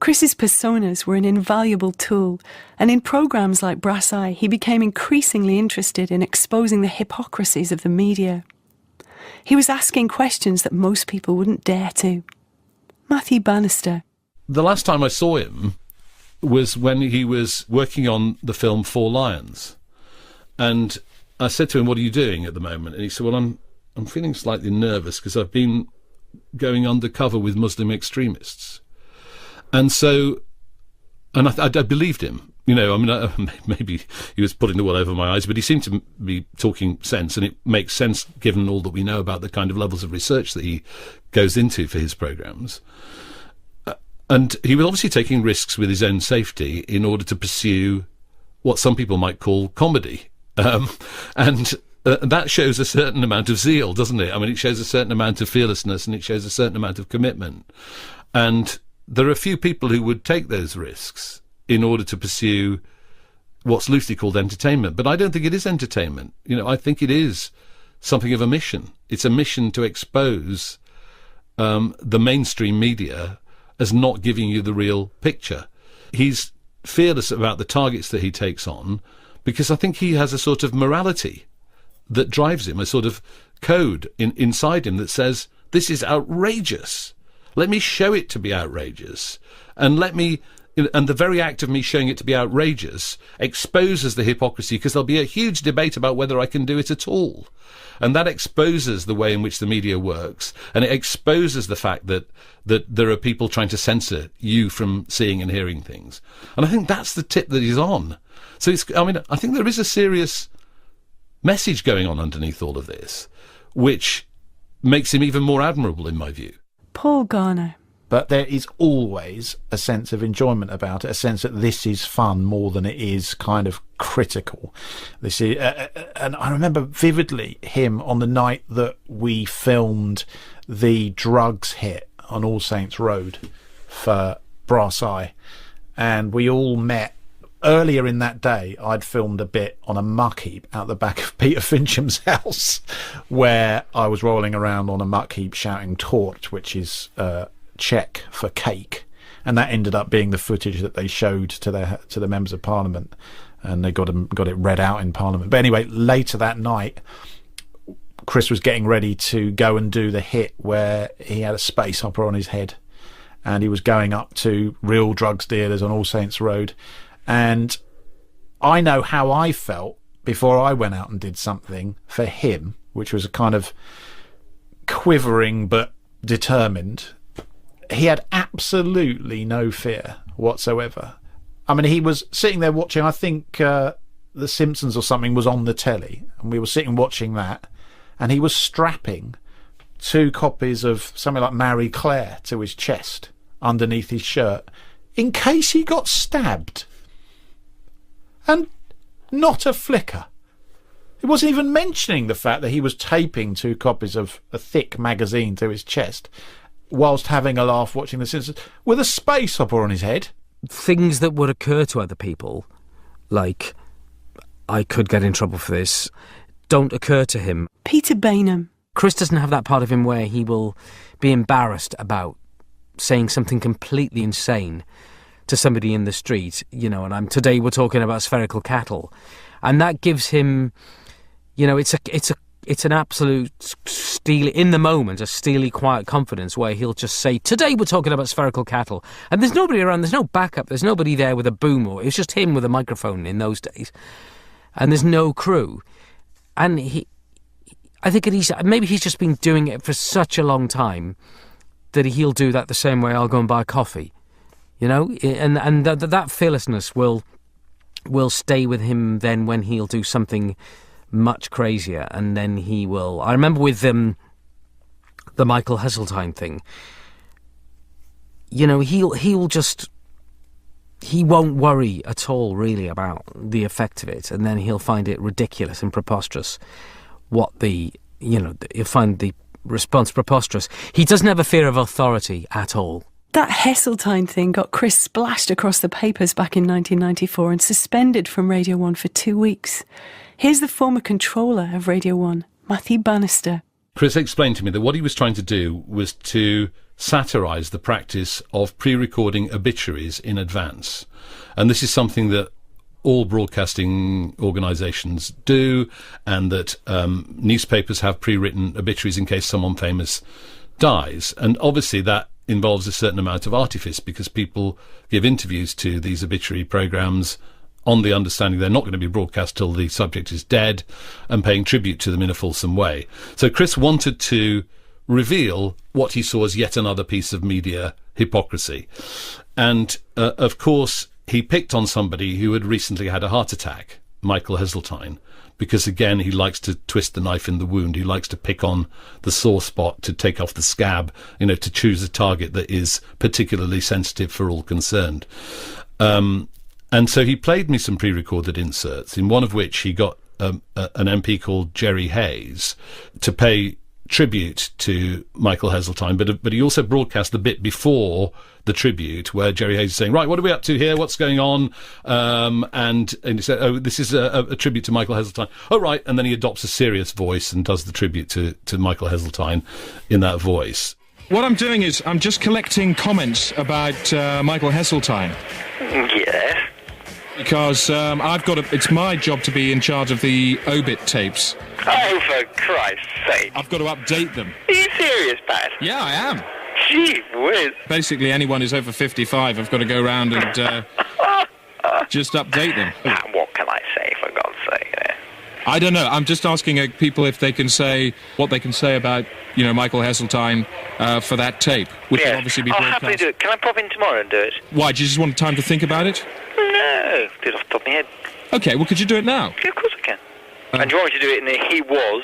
Chris's personas were an invaluable tool, and in programmes like Brass Eye, he became increasingly interested in exposing the hypocrisies of the media. He was asking questions that most people wouldn't dare to. Matthew Bannister. The last time I saw him was when he was working on the film Four Lions. And I said to him, "What are you doing at the moment?" And he said, "Well, I'm feeling slightly nervous because I've been going undercover with Muslim extremists." And so, and I believed him. You know, I mean, maybe he was putting the wool over my eyes, but he seemed to be talking sense, and it makes sense given all that we know about the kind of levels of research that he goes into for his programmes. And he was obviously taking risks with his own safety in order to pursue what some people might call comedy. And that shows a certain amount of zeal, doesn't it? I mean, it shows a certain amount of fearlessness, and it shows a certain amount of commitment. And there are a few people who would take those risks in order to pursue what's loosely called entertainment. But I don't think it is entertainment. You know, I think it is something of a mission. It's a mission to expose the mainstream media as not giving you the real picture. He's fearless about the targets that he takes on because I think he has a sort of morality that drives him, a sort of code inside him that says, this is outrageous. Let me show it to be outrageous. And the very act of me showing it to be outrageous exposes the hypocrisy, because there'll be a huge debate about whether I can do it at all. And that exposes the way in which the media works, and it exposes the fact that there are people trying to censor you from seeing and hearing things. And I think that's the tip that he's on. So I think there is a serious message going on underneath all of this, which makes him even more admirable in my view. Paul Garner. But there is always a sense of enjoyment about it, a sense that this is fun more than it is kind of critical. This is, and I remember vividly him on the night that we filmed the drugs hit on All Saints Road for Brass Eye, and we all met. Earlier in that day, I'd filmed a bit on a muck heap out the back of Peter Fincham's house, where I was rolling around on a muck heap shouting "Torch," which is Czech for cake, and that ended up being the footage that they showed to the members of Parliament, and they got it read out in Parliament. But anyway, later that night, Chris was getting ready to go and do the hit where he had a space opera on his head, and he was going up to real drugs dealers on All Saints Road. And I know how I felt before I went out and did something for him, which was a kind of quivering but determined. He had absolutely no fear whatsoever. I mean, he was sitting there watching, I think, The Simpsons or something was on the telly, and we were sitting watching that, and he was strapping 2 copies of something like Marie Claire to his chest underneath his shirt in case he got stabbed. And not a flicker. He wasn't even mentioning the fact that he was taping 2 copies of a thick magazine to his chest whilst having a laugh watching The Simpsons with a space opera on his head. Things that would occur to other people, like, I could get in trouble for this, don't occur to him. Peter Bainham. Chris doesn't have that part of him where he will be embarrassed about saying something completely insane to somebody in the street, you know, and today we're talking about spherical cattle, and that gives him, you know, it's an absolute steely, in the moment, a steely, quiet confidence where he'll just say, today we're talking about spherical cattle, and there's nobody around, there's no backup, there's nobody there with a boom, or it's just him with a microphone in those days, and there's no crew, and I think maybe he's just been doing it for such a long time that he'll do that the same way I'll go and buy a coffee. You know, and that fearlessness will stay with him then when he'll do something much crazier, and then he will. I remember with the Michael Heseltine thing. You know, he won't worry at all really about the effect of it, and then he'll find it ridiculous and preposterous. He'll find the response preposterous. He doesn't have a fear of authority at all. That Heseltine thing got Chris splashed across the papers back in 1994 and suspended from Radio 1 for 2 weeks. Here's the former controller of Radio 1, Matthew Bannister. Chris explained to me that what he was trying to do was to satirised the practice of pre-recording obituaries in advance. And this is something that all broadcasting organisations do, and that newspapers have pre-written obituaries in case someone famous dies. And obviously that involves a certain amount of artifice, because people give interviews to these obituary programmes on the understanding they're not going to be broadcast till the subject is dead, and paying tribute to them in a fulsome way. So Chris wanted to reveal what he saw as yet another piece of media hypocrisy. And, of course, he picked on somebody who had recently had a heart attack, Michael Heseltine, because, again, he likes to twist the knife in the wound. He likes to pick on the sore spot, to take off the scab, to choose a target that is particularly sensitive for all concerned. And so he played me some pre-recorded inserts, in one of which he got an MP called Jerry Hayes to pay tribute to Michael Heseltine, but he also broadcast the bit before the tribute where Jerry Hayes is saying, right, what are we up to here? What's going on? And he said, oh, this is a tribute to Michael Heseltine. Oh, right. And then he adopts a serious voice and does the tribute to Michael Heseltine in that voice. What I'm doing is I'm just collecting comments about Michael Heseltine. Yes. Because it's my job to be in charge of the obit tapes. Oh, for Christ's sake. I've got to update them. Are you serious, Pat? Yeah, I am. Gee whiz. Basically, anyone who's over 55, I've got to go around and just update them. What can I say, for God's sake? I don't know. I'm just asking people if they can say what they can say about, Michael Heseltine for that tape, which will obviously be I'll broadcast. happily do it. Can I pop in tomorrow and do it? Why, do you just want time to think about it? No, do it off the top of my head. Okay, well, could you do it now? Yeah, of course I can. And do you want me to do it in the he was?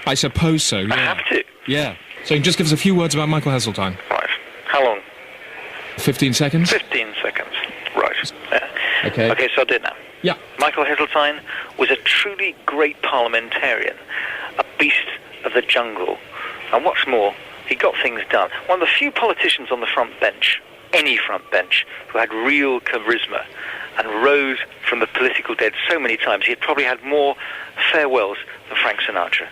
I suppose so, yeah. I have to. Yeah. So you can just give us a few words about Michael Heseltine. Right. How long? 15 seconds? 15 seconds. Right. Okay. Okay, so I'll do it now. Yeah. Michael Heseltine was a truly great parliamentarian, a beast of the jungle. And what's more, he got things done. One of the few politicians on the front bench, any front bench, who had real charisma and rose from the political dead so many times. He had probably had more farewells than Frank Sinatra.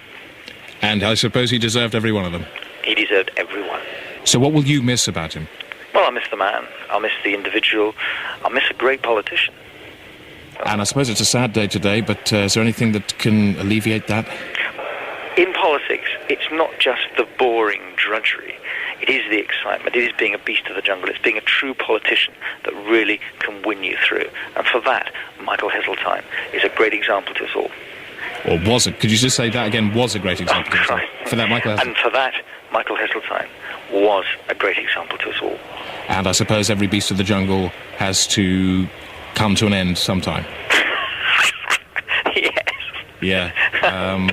And I suppose he deserved every one of them. He deserved every one. So what will you miss about him? Well, I'll miss the man. I'll miss the individual. I'll miss a great politician. And I suppose it's a sad day today, but is there anything that can alleviate that? In politics, it's not just the boring drudgery. It is the excitement. It is being a beast of the jungle. It's being a true politician that really can win you through. And for that, Michael Heseltine is a great example to us all. Or was it? Could you just say that again? Was a great example to us all? For that, Michael Heseltine. And for that, Michael Heseltine was a great example to us all. And I suppose every beast of the jungle has to come to an end sometime. Yes. Yeah.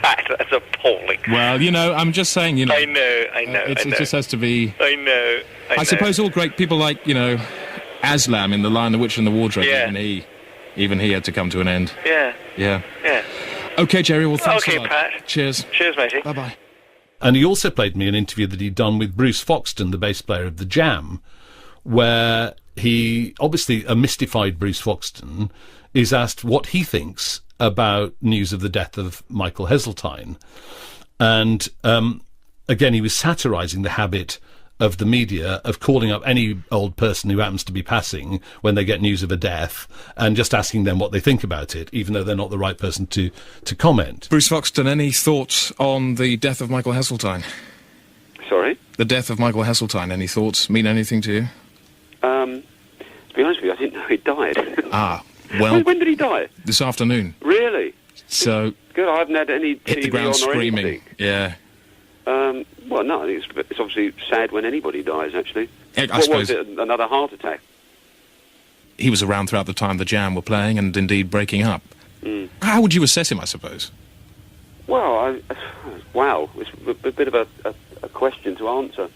That's appalling. Well, I'm just saying, I know. It just has to be... I know. I suppose all great people like, Aslam in The Lion, the Witch and the Wardrobe, Yeah. even he had to come to an end. Yeah. Yeah. Yeah. Okay, Jerry, well, thanks Okay, a lot. Pat. Cheers. Cheers, matey. Bye-bye. And he also played me an interview that he'd done with Bruce Foxton, the bass player of The Jam, where he, obviously a mystified Bruce Foxton, is asked what he thinks about news of the death of Michael Heseltine. And again, he was satirising the habit of the media of calling up any old person who happens to be passing when they get news of a death and just asking them what they think about it, even though they're not the right person to comment. Bruce Foxton, any thoughts on the death of Michael Heseltine? Sorry? The death of Michael Heseltine, any thoughts? Mean anything to you? To be honest with you, I didn't know he died. Ah, well... When did he die? This afternoon. Really? So... Good, I haven't had any TV hit the ground on or screaming. anything. Yeah. Well, no, I think it's obviously sad when anybody dies, actually. I What suppose was it, another heart attack? he was around throughout the time the Jam were playing and indeed breaking up. Mm. How would you assess him, I suppose? Well, wow, it's a bit of a question to answer.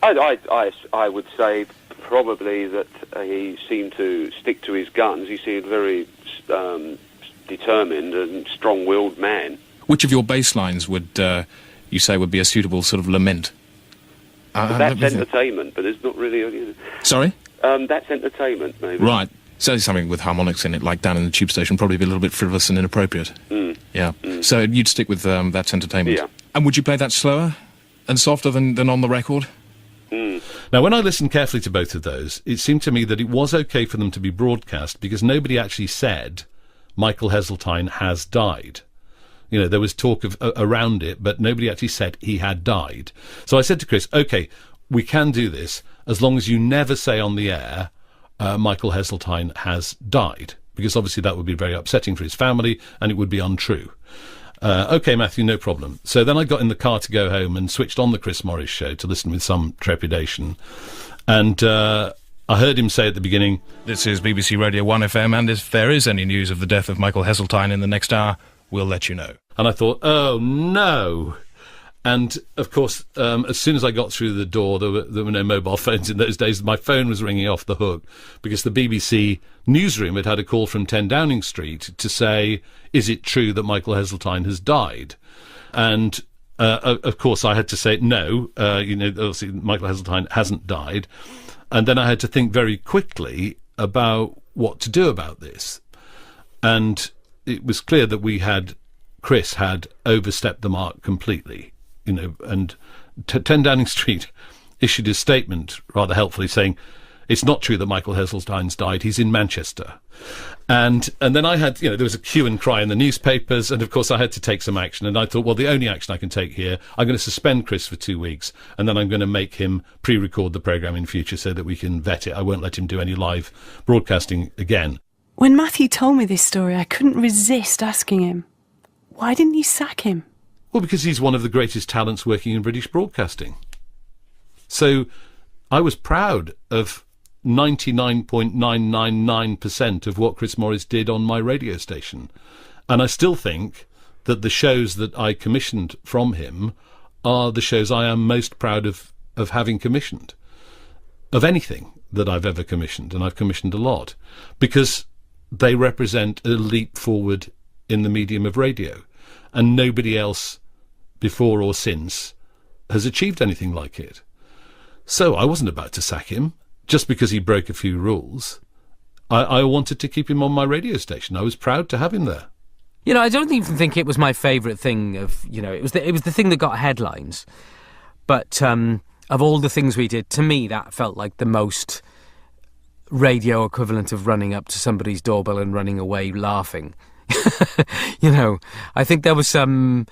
I would say probably that he seemed to stick to his guns. He seemed very determined and strong-willed man. Which of your bass lines would you say would be a suitable sort of lament? That's entertainment, but it's not really... Sorry? That's entertainment, maybe. Right. Say something with harmonics in it, like down in the tube station, probably be a little bit frivolous and inappropriate. Mm. Yeah. Mm. So you'd stick with That's Entertainment. Yeah. And would you play that slower? and softer than on the record? Now, when I listened carefully to both of those, it seemed to me that it was okay for them to be broadcast because nobody actually said Michael Heseltine has died. You know, there was talk of around it, but nobody actually said he had died. So I said to Chris, OK, we can do this as long as you never say on the air Michael Heseltine has died, because obviously that would be very upsetting for his family and it would be untrue. OK, Matthew, no problem. So then I got in the car to go home and switched on the Chris Morris show to listen with some trepidation. And I heard him say at the beginning, "This is BBC Radio 1 FM, and if there is any news of the death of Michael Heseltine in the next hour, we'll let you know." And I thought, oh, no. And, of course, as soon as I got through the door, there were no mobile phones in those days. My phone was ringing off the hook because the BBC newsroom had a call from 10 Downing Street to say, is it true that Michael Heseltine has died? And, of course, I had to say, no, obviously Michael Heseltine hasn't died. And then I had to think very quickly about what to do about this. And it was clear that Chris had overstepped the mark completely. And 10 Downing Street issued a statement rather helpfully saying, it's not true that Michael Heseltine's died, he's in Manchester. And then I had, there was a hue and cry in the newspapers, and of course I had to take some action, and I thought, well, the only action I can take here, I'm going to suspend Chris for 2 weeks, and then I'm going to make him pre-record the programme in future so that we can vet it. I won't let him do any live broadcasting again. When Matthew told me this story, I couldn't resist asking him, why didn't you sack him? Well, because he's one of the greatest talents working in British broadcasting. So I was proud of 99.999% of what Chris Morris did on my radio station. And I still think that the shows that I commissioned from him are the shows I am most proud of having commissioned, of anything that I've ever commissioned, and I've commissioned a lot, because they represent a leap forward in the medium of radio, and nobody else before or since has achieved anything like it. So I wasn't about to sack him just because he broke a few rules. I wanted to keep him on my radio station. I was proud to have him there. I don't even think it was my favourite thing it was the thing that got headlines. But of all the things we did, to me that felt like the most radio equivalent of running up to somebody's doorbell and running away laughing. I think there's some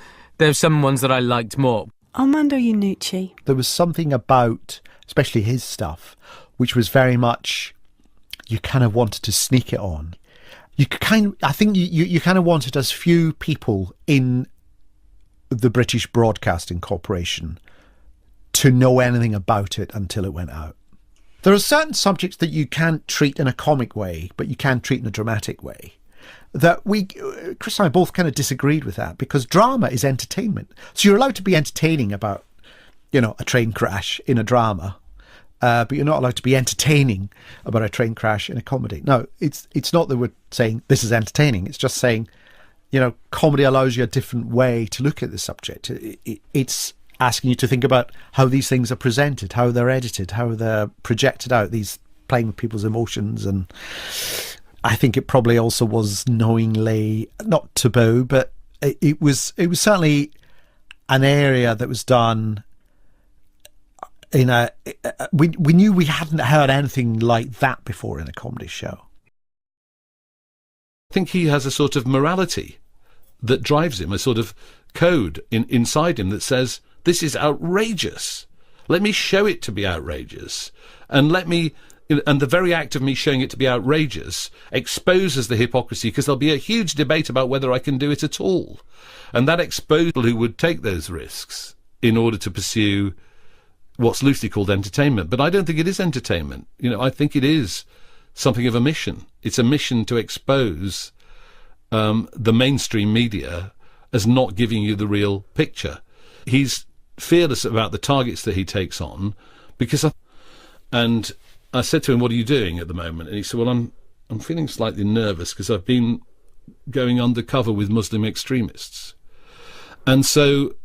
ones that I liked more. Armando Iannucci. There was something about, especially his stuff, which was very much, you kind of wanted to sneak it on. You kind of wanted as few people in the British Broadcasting Corporation to know anything about it until it went out. There are certain subjects that you can't treat in a comic way, but you can treat in a dramatic way. That Chris and I both kind of disagreed with that, because drama is entertainment. So you're allowed to be entertaining about, a train crash in a drama, but you're not allowed to be entertaining about a train crash in a comedy. No, it's not that we're saying this is entertaining. It's just saying, comedy allows you a different way to look at the subject. It's asking you to think about how these things are presented, how they're edited, how they're projected out, these playing with people's emotions. And I think it probably also was knowingly not taboo, but it was certainly an area that was done in we knew we hadn't heard anything like that before in a comedy show. I think he has a sort of morality that drives him, a sort of code inside him that says, this is outrageous. Let me show it to be outrageous. And the very act of me showing it to be outrageous exposes the hypocrisy, because there'll be a huge debate about whether I can do it at all. And that exposes people who would take those risks in order to pursue what's loosely called entertainment. But I don't think it is entertainment. I think it is something of a mission. It's a mission to expose the mainstream media as not giving you the real picture. He's fearless about the targets that he takes on, because I said to him, what are you doing at the moment? And he said, well, I'm feeling slightly nervous because I've been going undercover with Muslim extremists. And so,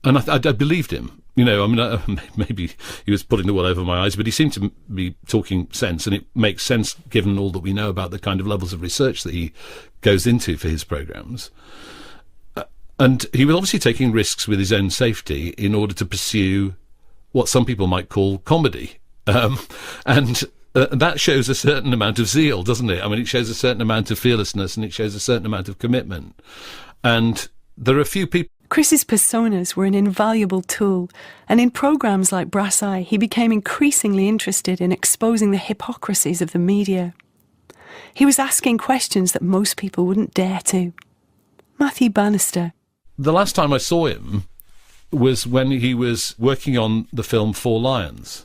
and I believed him. Maybe he was pulling the wool over my eyes, but he seemed to be talking sense, and it makes sense given all that we know about the kind of levels of research that he goes into for his programmes. And he was obviously taking risks with his own safety in order to pursue what some people might call comedy. And that shows a certain amount of zeal, doesn't it? I mean, it shows a certain amount of fearlessness and it shows a certain amount of commitment. And there are a few people... Chris's personas were an invaluable tool, and in programmes like Brass Eye, he became increasingly interested in exposing the hypocrisies of the media. He was asking questions that most people wouldn't dare to. Matthew Bannister. The last time I saw him was when he was working on the film Four Lions.